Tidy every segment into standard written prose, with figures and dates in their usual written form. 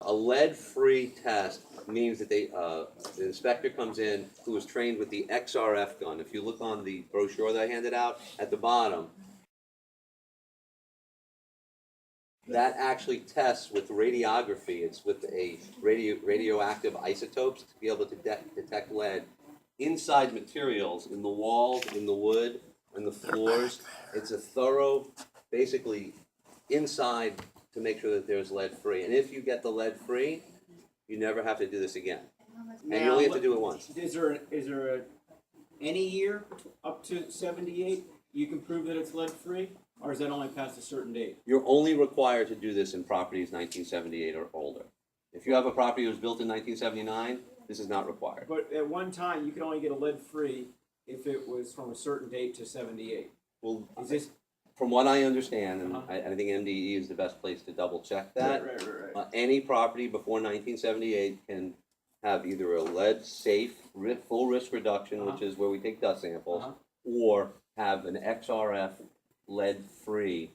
A lead-free test means that the inspector comes in who is trained with the XRF gun. If you look on the brochure that I handed out at the bottom, that actually tests with radiography. It's with a radioactive isotopes to be able to detect lead inside materials, in the walls, in the wood, in the floors. It's a thorough, basically, inside to make sure that there's lead-free. And if you get the lead-free, you never have to do this again. And you only have to do it once. Is there any year up to 78 you can prove that it's lead-free? Or is that only past a certain date? You're only required to do this in properties 1978 or older. If you have a property that was built in 1979, this is not required. But at one time, you could only get a lead-free if it was from a certain date to 78. Well, Is this from what I understand, and I think MDE is the best place to double check that, right. Any property before 1978 can have either a lead safe, full risk reduction, which is where we take dust samples, or have an XRF lead-free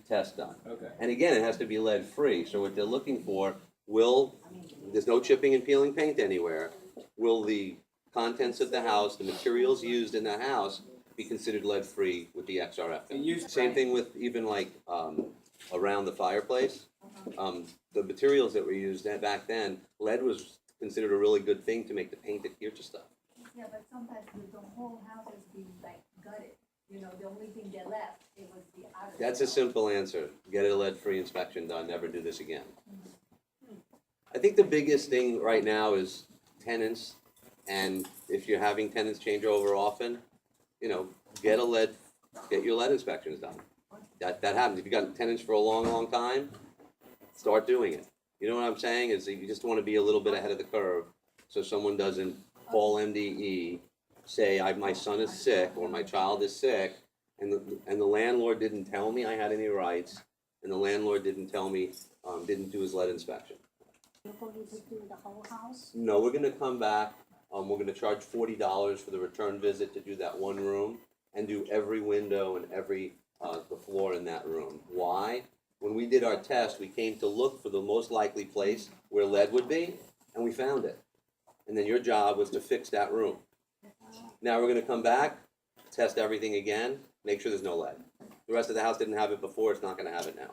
test done. Okay. And again, it has to be lead-free. So what they're looking for, there's no chipping and peeling paint anywhere. Will the contents of the house, the materials used in the house, be considered lead-free with the XRF? Same thing with even like around the fireplace. The materials that were used back then, lead was considered a really good thing to make the paint adhere to stuff. Yeah, but sometimes the whole house has been like gutted. You know, the only thing that left, it was the outer. That's a simple answer. Get a lead-free inspection done, never do this again. I think the biggest thing right now is tenants, and if you're having tenants change over often, get your lead inspections done. That happens. If you've got tenants for a long time, start doing it. You know what I'm saying? Is you just want to be a little bit ahead of the curve so someone doesn't call MDE, say my son is sick or my child is sick, and the landlord didn't tell me I had any rights, and the landlord didn't tell me, didn't do his lead inspection. You're going to do the whole house? No, we're going to come back. We're going to charge $40 for the return visit to do that one room and do every window and every the floor in that room. Why? When we did our test, we came to look for the most likely place where lead would be, and we found it. And then your job was to fix that room. Now we're going to come back, test everything again, make sure there's no lead. The rest of the house didn't have it before, it's not going to have it now.